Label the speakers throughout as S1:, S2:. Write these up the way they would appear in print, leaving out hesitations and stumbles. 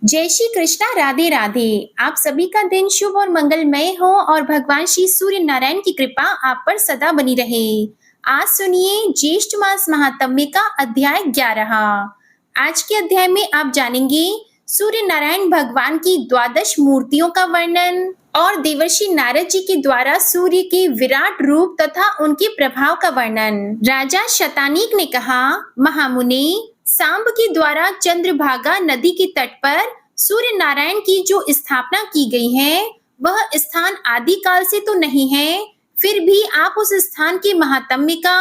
S1: जय श्री कृष्णा, राधे राधे। आप सभी का दिन शुभ और मंगलमय हो और भगवान श्री सूर्य नारायण की कृपा आप पर सदा बनी रहे। आज सुनिए ज्येष्ठ मास महात्म्य का अध्याय 11। आज के अध्याय में आप जानेंगे सूर्य नारायण भगवान की द्वादश मूर्तियों का वर्णन और देवर्षि नारद जी के द्वारा सूर्य के विराट रूप तथा उनके प्रभाव का वर्णन। राजा शतानीक ने कहा, महामुनि, सांब के द्वारा चंद्रभागा नदी के तट पर सूर्य नारायण की जो स्थापना की गई है, वह स्थान आदि काल से तो नहीं है, फिर भी आप उस स्थान के महात्म्य का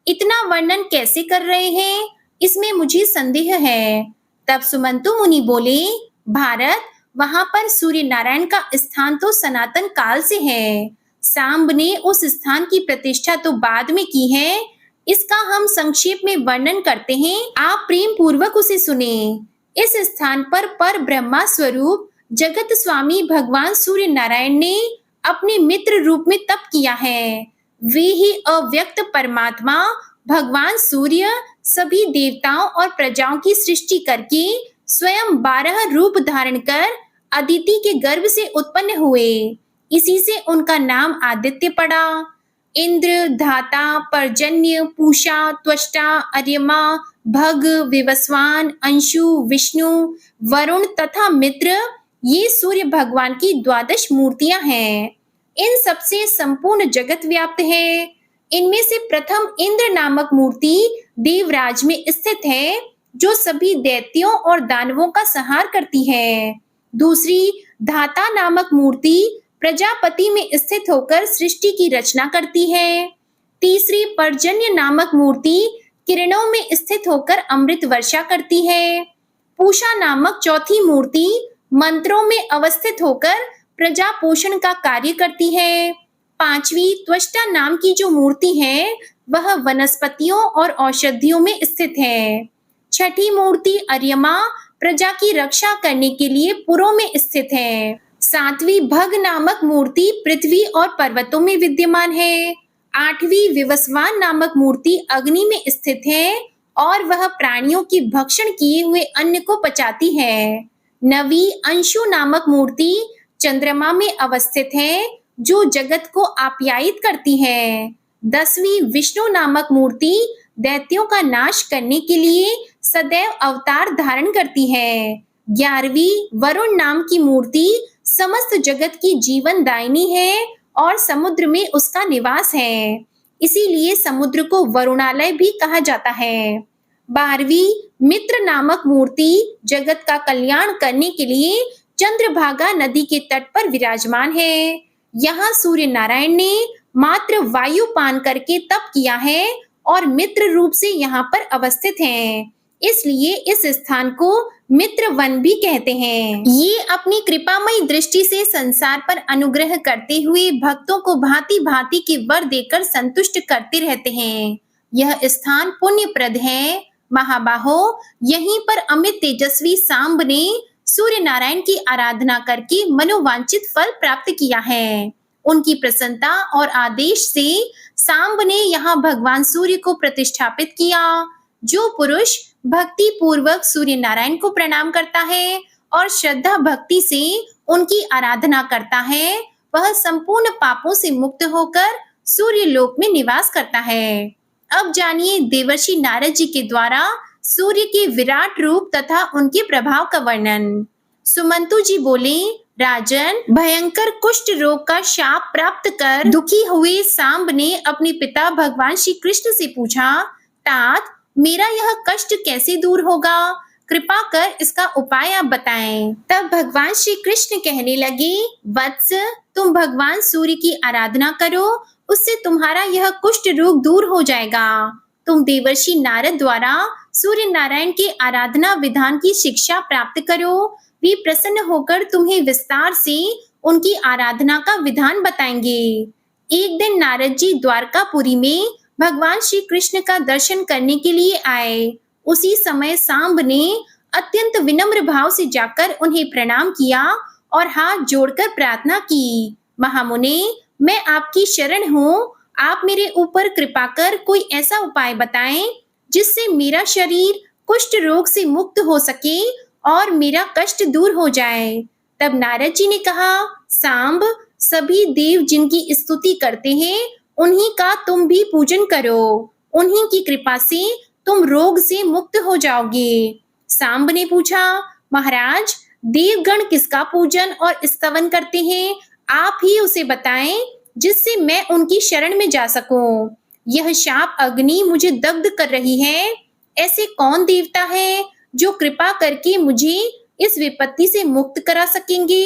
S1: इतना वर्णन कैसे कर रहे हैं, इसमें मुझे संदेह है। तब सुमंतु मुनि बोले, भारत, वहां पर सूर्य नारायण का स्थान तो सनातन काल से है। सांब ने उस स्थान की प्रतिष्ठा तो बाद में की है, इसका हम संक्षेप में वर्णन करते हैं, आप प्रेम पूर्वक उसे सुने। इस स्थान पर ब्रह्मा स्वरूप जगत स्वामी भगवान सूर्य नारायण ने अपने मित्र रूप में तप किया है। वे ही अव्यक्त परमात्मा भगवान सूर्य सभी देवताओं और प्रजाओं की सृष्टि करके स्वयं 12 रूप धारण कर अदिति के गर्भ से उत्पन्न हुए। इसी से उनका नाम आदित्य पड़ा। इंद्र, धाता, पर्जन्य, पूषा, त्वष्टा, अर्यमा, भग, विवस्वान, अंशु, विष्णु, वरुण तथा मित्र, ये सूर्य भगवान की द्वादश मूर्तियां हैं। इन सबसे संपूर्ण जगत व्याप्त है। इनमें से प्रथम इंद्र नामक मूर्ति देवराज में स्थित है, जो सभी दैत्यों और दानवों का संहार करती है। दूसरी धाता नामक मूर्ति प्रजापति में स्थित होकर सृष्टि की रचना करती है। तीसरी पर्जन्य नामक मूर्ति किरणों में स्थित होकर अमृत वर्षा करती है। पूषा नामक चौथी मूर्ति मंत्रों में अवस्थित होकर प्रजा पोषण का कार्य करती है। पांचवी त्वष्टा नाम की जो मूर्ति है, वह वनस्पतियों और औषधियों में स्थित है। छठी मूर्ति अर्यमा प्रजा की रक्षा करने के लिए पुरों में स्थित है। सातवीं भग नामक मूर्ति पृथ्वी और पर्वतों में विद्यमान है। आठवीं विवस्वान नामक मूर्ति अग्नि में स्थित है और वह प्राणियों की भक्षण किए हुए अन्न को पचाती है। नवीं अंशु नामक मूर्ति चंद्रमा में अवस्थित है, जो जगत को आप्यायित करती है। 10वीं विष्णु नामक मूर्ति दैत्यों का नाश करने के लिए सदैव अवतार धारण करती है। 11वीं वरुण नाम की मूर्ति समस्त जगत की जीवन दायिनी है और समुद्र में उसका निवास है, इसीलिए समुद्र को वरुणालय भी कहा जाता है। 12वीं मित्र नामक मूर्ति जगत का कल्याण करने के लिए चंद्रभागा नदी के तट पर विराजमान है। यहाँ सूर्य नारायण ने मात्र वायु पान करके तप किया है और मित्र रूप से यहाँ पर अवस्थित हैं। इसलिए इस स्थान को मित्र वन भी कहते हैं। ये अपनी कृपामयी दृष्टि से संसार पर अनुग्रह करते हुए भक्तों को भांति भांति के वर देकर संतुष्ट करते रहते हैं। यह स्थान पुण्यप्रद है। महाबाहो, यहीं पर अमित तेजस्वी सांब ने सूर्य नारायण की आराधना करके मनोवांछित फल प्राप्त किया है। उनकी प्रसन्नता और आदेश से सांब ने यहाँ भगवान सूर्य को प्रतिष्ठापित किया। जो पुरुष भक्ति पूर्वक सूर्य नारायण को प्रणाम करता है और श्रद्धा भक्ति से उनकी आराधना करता है, वह संपूर्ण पापों से मुक्त होकर सूर्य लोक में निवास करता है। अब जानिए देवर्षि नारद जी के द्वारा सूर्य के विराट रूप तथा उनके प्रभाव का वर्णन। सुमंतु जी बोले, राजन, भयंकर कुष्ठ रोग का शाप प्राप्त कर दुखी हुए सांब ने अपने पिता भगवान श्री कृष्ण से पूछा, तात, मेरा यह कष्ट कैसे दूर होगा? कृपा कर इसका उपाय आप बताएं। तब भगवान श्री कृष्ण कहने लगे, वत्स, तुम भगवान सूर्य की आराधना करो, उससे तुम्हारा यह कुष्ठ रोग दूर हो जाएगा। तुम देवर्षि नारद द्वारा सूर्य नारायण के आराधना विधान की शिक्षा प्राप्त करो। वे प्रसन्न होकर तुम्हें विस्तार से उनकी आराधना का विधान बताएंगे। एक दिन नारद जी द्वारकापुरी में भगवान श्री कृष्ण का दर्शन करने के लिए आए। उसी समय सांब ने अत्यंत विनम्र भाव से जाकर उन्हें प्रणाम किया और हाथ जोड़कर प्रार्थना की, महामुने, मैं आपकी शरण हूँ। आप मेरे ऊपर कृपा कर कोई ऐसा उपाय बताएं जिससे मेरा शरीर कुष्ठ रोग से मुक्त हो सके और मेरा कष्ट दूर हो जाए। तब नारद जी ने कहा, सांब, सभी देव जिनकी स्तुति करते हैं, उन्हीं का तुम भी पूजन करो। उन्हीं की कृपा से तुम रोग से मुक्त हो जाओगे। सांब ने पूछा, महाराज, देवगण किसका पूजन और स्तवन करते हैं? आप ही उसे बताएं, जिससे मैं उनकी शरण में जा सकूं। यह शाप अग्नि मुझे दग्ध कर रही है। ऐसे कौन देवता है जो कृपा करके मुझे इस विपत्ति से मुक्त करा सकेंगे?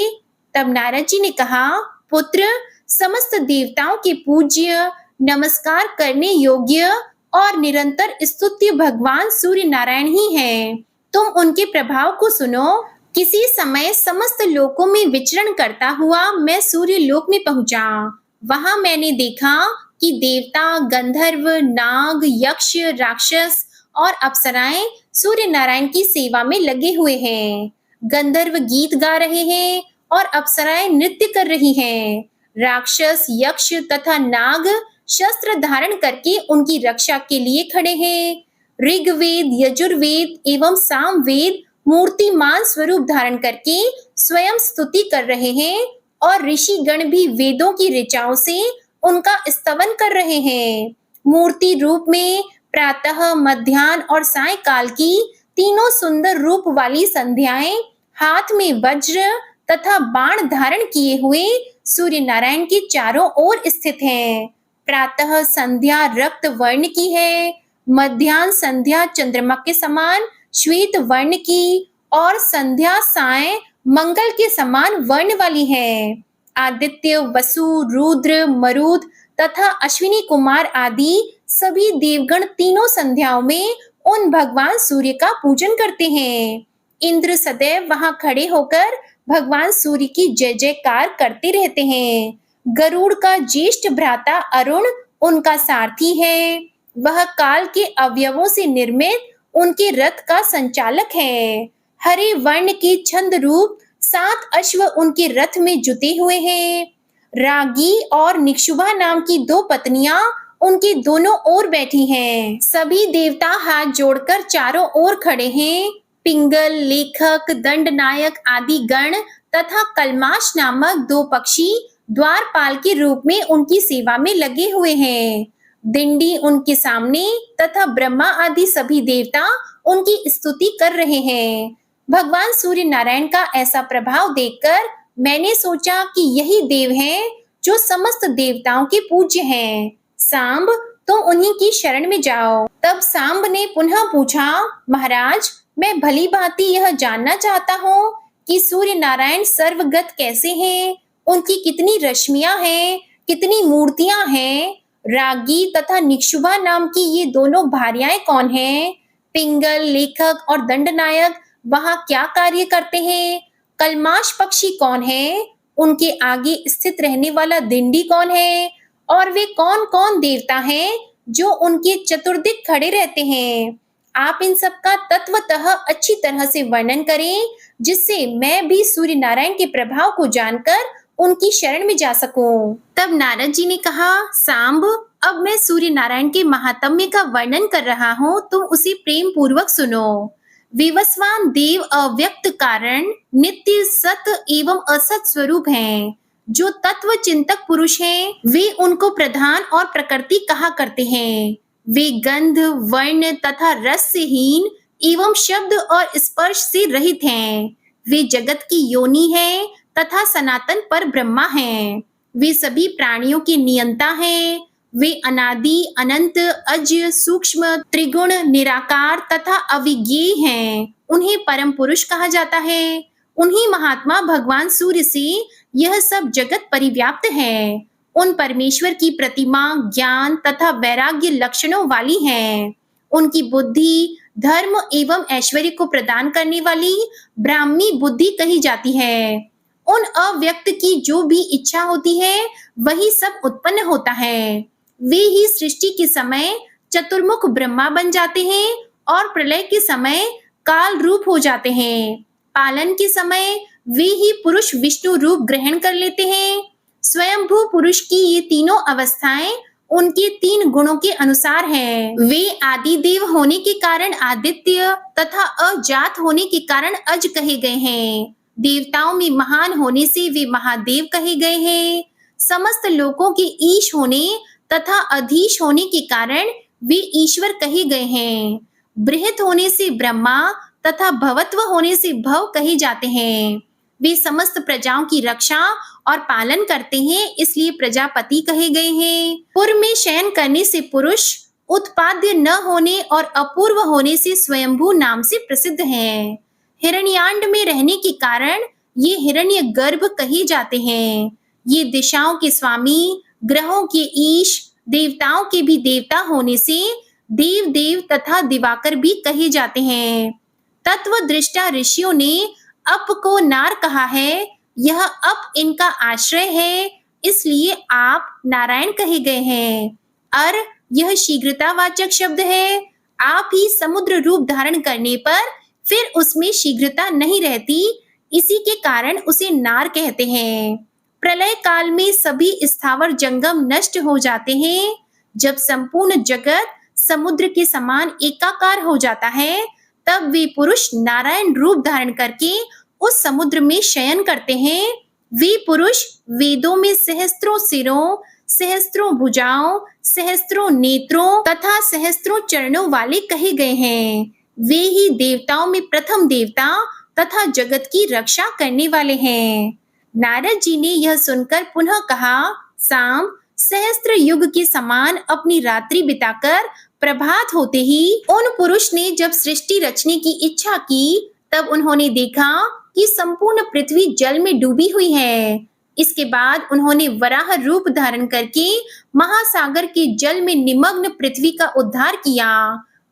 S1: तब नारद जी ने कहा, पुत्र, समस्त देवताओं के पूज्य, नमस्कार करने योग्य और निरंतर स्तुत्य भगवान सूर्य नारायण ही हैं। तुम उनके प्रभाव को सुनो। किसी समय समस्त लोकों में विचरण करता हुआ मैं सूर्य लोक में पहुंचा। वहां मैंने देखा कि देवता, गंधर्व, नाग, यक्ष, राक्षस और अप्सराएं सूर्य नारायण की सेवा में लगे हुए हैं। गंधर्व गीत गा रहे हैं और अप्सराएं नृत्य कर रही हैं। राक्षस, यक्ष तथा नाग शस्त्र धारण करके उनकी रक्षा के लिए खड़े हैं। ऋग्वेद, यजुर्वेद एवं सामवेद मूर्तिमान स्वरूप धारण करके स्वयं स्तुति कर रहे हैं और ऋषिगण भी वेदों की ऋचाओं से उनका स्तवन कर रहे हैं। मूर्ति रूप में प्रातः, मध्याह्न और सायंकाल की तीनों सुंदर रूप वाली संध्याएं हाथ में वज्र तथा बाण धारण किए हुए सूर्य नारायण के चारों ओर स्थित हैं। प्रातः संध्या रक्त वर्ण की है, मध्याह्न संध्या चंद्रमा के समान श्वेत वर्ण की और संध्या साय मंगल के समान वर्ण वाली है। आदित्य, वसु, रुद्र, मरुत तथा अश्विनी कुमार आदि सभी देवगण तीनों संध्याओं में उन भगवान सूर्य का पूजन करते हैं। इंद्र सदैव वहां खड़े होकर भगवान सूर्य की जय जयकार करते रहते हैं। गरुड़ का ज्येष्ठ भ्राता अरुण उनका सारथी है। वह काल के अवयवों से निर्मित उनके रथ का संचालक है। हरे वर्ण के छंद रूप 7 अश्व उनके रथ में जुटे हुए हैं। रागी और निक्षुभा नाम की 2 पत्नियां उनके दोनों ओर बैठी हैं। सभी देवता हाथ जोड़कर चारों ओर खड़े हैं। पिंगल, लेखक, दंडनायक आदि गण तथा कलमाश नामक 2 पक्षी द्वारपाल के रूप में उनकी सेवा में लगे हुए हैं। दिंडी उनके सामने तथा ब्रह्मा आदि सभी देवता उनकी स्तुति कर रहे हैं। भगवान सूर्य नारायण का ऐसा प्रभाव देखकर मैंने सोचा कि यही देव हैं जो समस्त देवताओं के पूज्य हैं। सांब, तुम उन्हीं की शरण में जाओ। तब सांब ने पुनः पूछा, महाराज, मैं भली भांति यह जानना चाहता हूँ कि सूर्य नारायण सर्वगत कैसे हैं, उनकी कितनी रश्मियां हैं, कितनी मूर्तियां हैं। रागी तथा निक्षुभा नाम की ये दोनों भार्याएं कौन हैं? पिंगल, लेखक और दंडनायक वहां क्या कार्य करते हैं? कलमाश पक्षी कौन है? उनके आगे स्थित रहने वाला दिंडी कौन है? और वे कौन कौन देवता हैं जो उनके चतुर्दिक खड़े रहते हैं? आप इन सब का तत्वतः अच्छी तरह से वर्णन करें, जिससे मैं भी सूर्य नारायण के प्रभाव को जानकर उनकी शरण में जा सकूं। तब नारद जी ने कहा, सांब, अब मैं सूर्य नारायण के महात्म्य का वर्णन कर रहा हूँ, तुम उसे प्रेम पूर्वक सुनो। विवस्वान देव अव्यक्त कारण, नित्य, सत एवं असत स्वरूप हैं। जो तत्व चिंतक पुरुष हैं, वे उनको प्रधान और प्रकृति कहा करते हैं। वे गंध, वर्ण तथा रस से हीन एवं शब्द और स्पर्श से रहित हैं। वे जगत की योनि हैं तथा सनातन पर ब्रह्मा हैं। वे सभी प्राणियों के नियंता हैं। वे अनादि, अनंत, अज, सूक्ष्म, त्रिगुण, निराकार तथा अविज्ञेय हैं। उन्हें परम पुरुष कहा जाता है। उन्हीं महात्मा भगवान सूर्य से यह सब जगत परिव्याप्त है। उन परमेश्वर की प्रतिमा ज्ञान तथा वैराग्य लक्षणों वाली है। उनकी बुद्धि धर्म एवं ऐश्वर्य को प्रदान करने वाली ब्राह्मी बुद्धि कही जाती है। उन अव्यक्त की जो भी इच्छा होती है, वही सब उत्पन्न होता है। वे ही सृष्टि के समय चतुर्मुख ब्रह्मा बन जाते हैं और प्रलय के समय काल रूप हो जाते हैं। पालन के समय वे ही पुरुष विष्णु रूप ग्रहण कर लेते हैं। स्वयंभू पुरुष की ये तीनों अवस्थाएं उनके 3 गुणों के अनुसार है। वे आदि देव होने के कारण आदित्य तथा अजात होने के कारण अज कहे गए हैं। देवताओं में महान होने से वे महादेव कहे गए हैं। समस्त लोकों के ईश होने तथा अधीश होने के कारण वे ईश्वर कहे गए हैं। बृहत होने से ब्रह्मा तथा भवत्व होने से भव कहे जाते हैं। वे समस्त प्रजाओं की रक्षा और पालन करते हैं, इसलिए प्रजापति कहे गए हैं। पूर्व में शयन करने से पुरुष, उत्पाद्य न होने और अपूर्व होने से स्वयंभू नाम से प्रसिद्ध हैं। हिरण्यांड में रहने के कारण ये हिरण्य गर्भ कहे जाते हैं। ये दिशाओं के स्वामी, ग्रहों के ईश, देवताओं के भी देवता होने से देव देव तथा दिवाकर भी कहे जाते हैं। तत्व दृष्टा ऋषियों ने अप को नार कहा है। यह अप इनका आश्रय है, इसलिए आप नारायण कहे गए हैं। अर यह शीघ्रतावाचक शब्द है। आप ही समुद्र रूप धारण करने पर फिर उसमें शीघ्रता नहीं रहती, इसी के कारण उसे नार कहते हैं। प्रलय काल में सभी स्थावर जंगम नष्ट हो जाते हैं। जब संपूर्ण जगत समुद्र के समान एकाकार हो जाता है, तब वे पुरुष नारायण रूप धारण करके उस समुद्र में शयन करते हैं। वे पुरुष वेदों में सहस्त्रों सिरों, सहस्त्रों भुजाओं, सहस्त्रों नेत्रों तथा सहस्त्रों चरणों वाले कहे गए हैं। वे ही देवताओं में प्रथम देवता तथा जगत की रक्षा करने वाले हैं। नारद जी ने यह सुनकर पुनः कहा, सांब, सहस्त्र युग के समान अपनी रात्रि बिताकर प्रभात होते ही उन पुरुष ने जब सृष्टि रचने की इच्छा की, तब उन्होंने देखा कि संपूर्ण पृथ्वी जल में डूबी हुई है। इसके बाद उन्होंने वराह रूप धारण करके महासागर के जल में निमग्न पृथ्वी का उद्धार किया।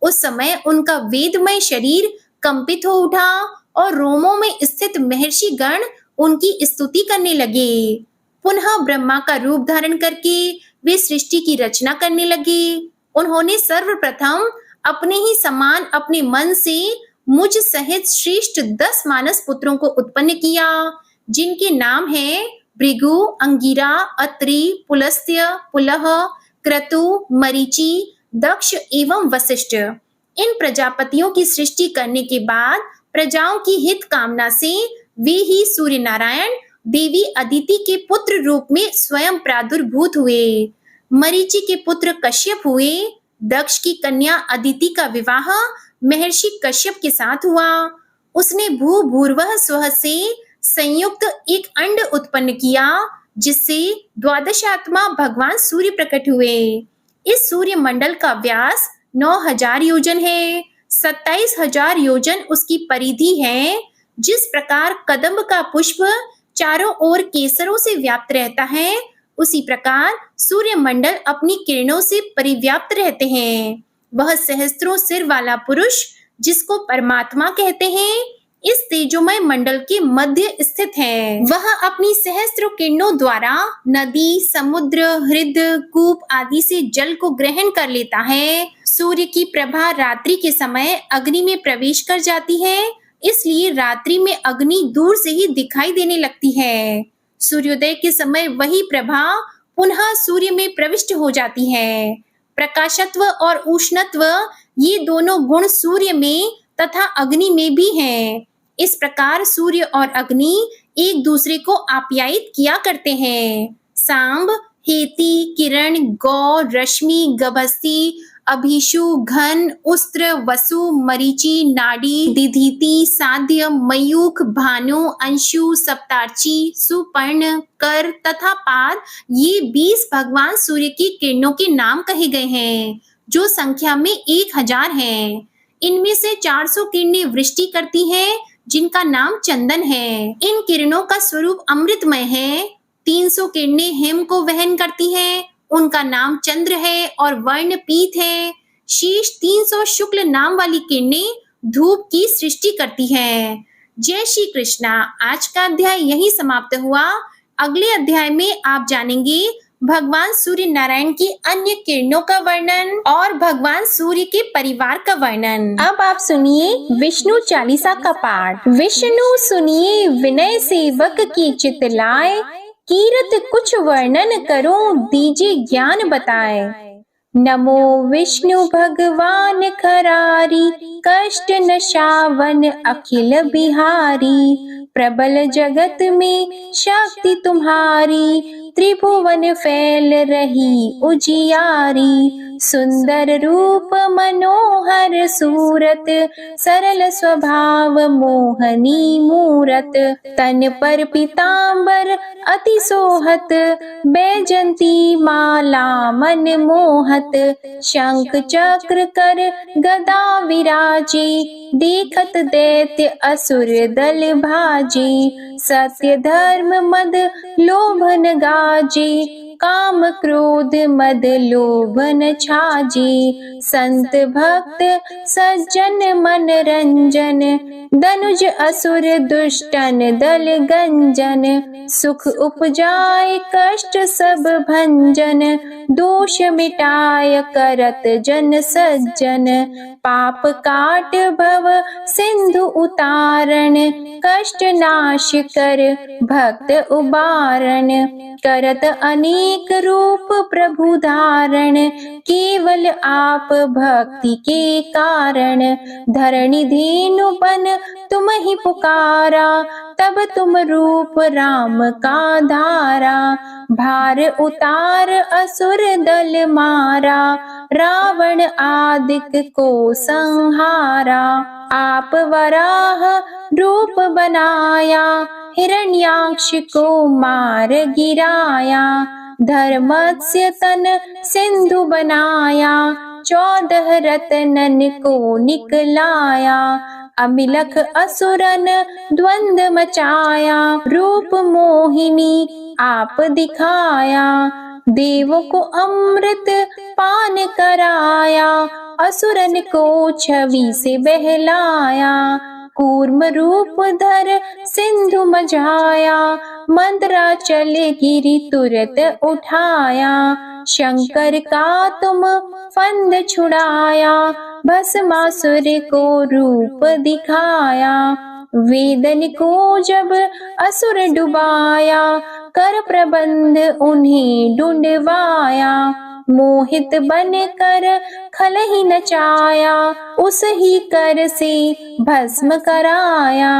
S1: उस समय उनका वेदमय शरीर कंपित हो उठा और रोमों में स्थित महर्षि गण उनकी स्तुति करने लगे। पुनः ब्रह्मा का रूप धारण करके वे सृष्टि की रचना करने लगे। उन्होंने सर्वप्रथम अपने ही समान अपने मन से मुझ सहित श्रेष्ठ 10 मानस पुत्रों को उत्पन्न किया, जिनके नाम हैं भृगु, अंगिरा, अत्रि, पुलस्त्य, पुलह, क्रतु, मरीचि, दक्ष एवं वशिष्ठ। इन प्रजापतियों की सृष्टि करने के बाद प्रजाओं की हित कामना से वे ही सूर्य नारायण देवी अदिति के पुत्र रूप में स्वयं प्रादुर्भूत हुए। मरीचि के पुत्र कश्यप हुए। दक्ष की कन्या अदिति का विवाह महर्षि कश्यप के साथ हुआ। उसने भू भूर्वः स्वः से संयुक्त एक अंड उत्पन्न किया, जिससे द्वादशात्मा भगवान सूर्य प्रकट हुए। इस सूर्य मंडल का व्यास 9000 योजन है। 27,000 योजन उसकी परिधि है। जिस प्रकार कदम्ब का पुष्प चारों ओर केसरों से व्याप्त रहता है, उसी प्रकार सूर्य मंडल अपनी किरणों से परिव्याप्त रहते हैं। वह सहस्त्रों सिर वाला पुरुष, जिसको परमात्मा कहते हैं, इस तेजोमय मंडल के मध्य स्थित है। वह अपनी सहस्त्र किरणों द्वारा नदी, समुद्र, हृदय, कूप आदि से जल को ग्रहण कर लेता है। सूर्य की प्रभा रात्रि के समय अग्नि में प्रवेश कर जाती है, इसलिए रात्रि में अग्नि दूर से ही दिखाई देने लगती है। सूर्योदय के समय वही प्रभा पुनः सूर्य में प्रविष्ट हो जाती है। प्रकाशत्व और उष्णत्व ये दोनों गुण सूर्य में तथा अग्नि में भी हैं। इस प्रकार सूर्य और अग्नि एक दूसरे को आप्यायित किया करते हैं। सांब, हेति, किरण, गौ, रश्मि, गभस्ती, अभिषु, घन, उस्त्र, वसु, मरीचि, नाड़ी, दिधीति, साध्य, मयूख, भानु, अंशु, सप्तार्ची, सुपर्ण, कर तथा पाद, ये 20 भगवान सूर्य की किरणों के नाम कहे गए हैं, जो संख्या में 1000 हैं। इनमें से 400 किरणें वृष्टि करती हैं, जिनका नाम चंदन है। इन किरणों का स्वरूप अमृतमय है। 300 किरणें हेम को वहन करती हैं, उनका नाम चंद्र है और वर्ण पीत है। शेष 300 शुक्ल नाम वाली किरणें धूप की सृष्टि करती हैं। जय श्री कृष्णा। आज का अध्याय यही समाप्त हुआ। अगले अध्याय में आप जानेंगे भगवान सूर्य नारायण की अन्य किरणों का वर्णन और भगवान सूर्य के परिवार का वर्णन। अब आप सुनिए विष्णु चालीसा का पाठ। विष्णु सुनिए विनय सेवक की चित लाए, कीरत कुछ वर्णन करूं, दीजिए ज्ञान बताए। नमो विष्णु भगवान खरारी, कष्ट नशावन अखिल बिहारी। प्रबल जगत में शक्ति तुम्हारी, त्रिभुवन फैल रही उजियारी। सुंदर रूप मनोहर सूरत, सरल स्वभाव मोहनी मूरत। तन पर पीतांबर अति सोहत, बैजंती माला मन मोहत। शंख चक्र कर गदा विराजे, देखत दैत्य असुर दल भाजे। सत्य धर्म मद लोभन गाजे, काम क्रोध मद लोभन छाजे। संत भक्त सज्जन मन रंजन, दनुज असुर दुष्टन दल गंजन। सुख उपजाए कष्ट सब भंजन, दोष मिटाय करत जन सज्जन। पाप काट भव सिंधु उतारण, कष्ट नाश कर भक्त उबारण। करत अनेक रूप प्रभु धारण, केवल आप भक्ति के कारण। धरणी धेनु बन तुम ही पुकारा, तब तुम रूप राम का धारा। भार उतार असुर दल मारा, रावण आदिक को संहारा। आप वराह रूप बनाया, हिरण्याक्ष को मार गिराया। धर्मस्य तन सिंधु बनाया, 14 रत्नन को निकलाया। अमिलख असुरन द्वंद मचाया, रूप मोहिनी आप दिखाया। देवों को अमृत पान कराया, असुरन को छवि से बहलाया। कूर्म रूप धर सिंधु मझाया, मंदराचल गिरि तुरत उठाया। शंकर का तुम फंद छुड़ाया, भस्मासुर को रूप दिखाया। वेदन को जब असुर डुबाया, कर प्रबंध उन्हें ढूंढवाया। मोहित बन कर खल ही नचाया, उस ही कर से भस्म कराया।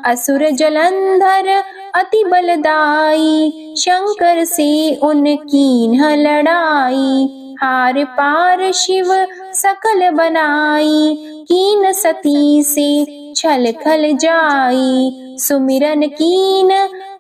S1: असुर जलंधर अति बलदाई, शंकर से उनकी न लड़ाई। हार पार शिव सकल बनाई, कीन सती से छल खल जाई। सुमिरन कीन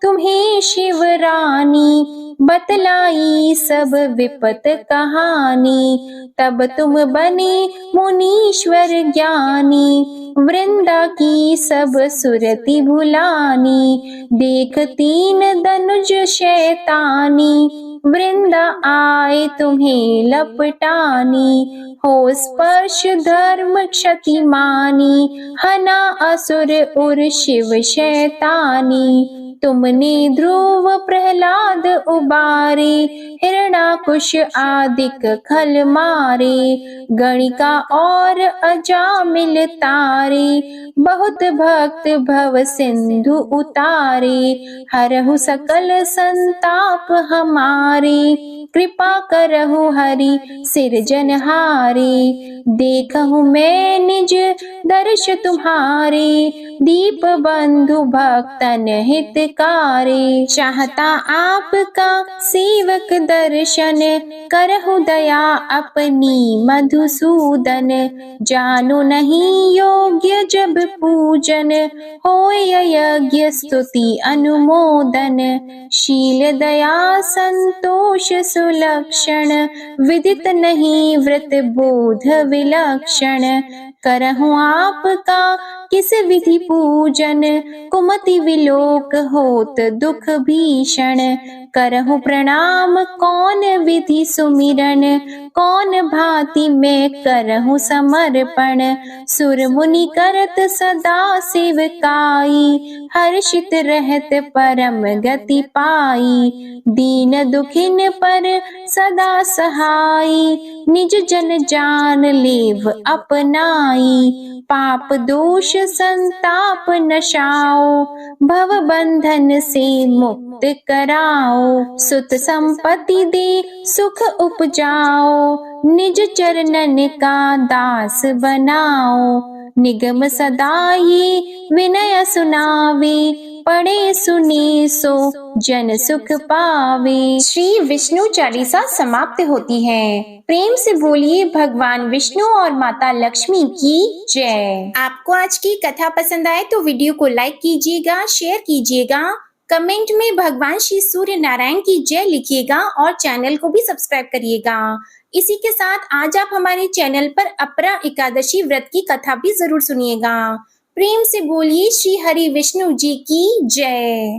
S1: तुम्हें शिव रानी, बतलाई सब विपत कहानी। तब तुम बने मुनीश्वर ज्ञानी, वृंदा की सब सुरति भुलानी। देख 3 धनुज शैतानी, वृंदा आए तुम्हें लपटानी। हो स्पर्श धर्म क्षति मानी, हना असुर उर शिव शैतानी। तुमने ध्रुव प्रहलाद उबारे, हिरणाकुश आदिक खल मारे। गणिका और अजामिल तारे, बहुत भक्त भव सिंधु उतारे। हरहु सकल संताप हमारे, कृपा करहु हरि सिरजनहारे। देखहु मैं निज दर्श तुम्हारे, दीप बंधु भक्तन हितकारे। चाहता आपका सेवक दर्शन, करहु दया अपनी मधुसूदन। जानो नहीं योग्य जब पूजन, होय यज्ञ स्तुति अनुमोदन। शील दया संतोष सुलक्षण, विदित नहीं व्रत बोध विलक्षण। करहु आपका किस विधि पूजन, कुमति विलोक होत दुख भीषण। करहु प्रणाम कौन विधि सुमिरन, कौन भांति मैं करहु समर्पण। सुर मुनि करत सदा सेवकाई, हर्षित रहत परम गति पाई। दीन दुखिन पर सदा सहाई, निज जन जान लेव अपनाई। पाप दोष संताप ताप नशाओ, भव बंधन से मुक्त कराओ। सुत संपत्ति दे सुख उपजाओ, निज चरणन का दास बनाओ। निगम सदा ये विनय सुनावे, पढ़े सुने सो जन सुख पावे। श्री विष्णु चालीसा समाप्त होती है। प्रेम से बोलिए भगवान विष्णु और माता लक्ष्मी की जय। आपको आज की कथा पसंद आए तो वीडियो को लाइक कीजिएगा, शेयर कीजिएगा, कमेंट में भगवान श्री सूर्य नारायण की जय लिखिएगा और चैनल को भी सब्सक्राइब करिएगा। इसी के साथ आज आप हमारे चैनल पर अपरा एकादशी व्रत की कथा भी जरूर सुनिएगा। प्रेम से बोलिए श्री हरि विष्णु जी की जय।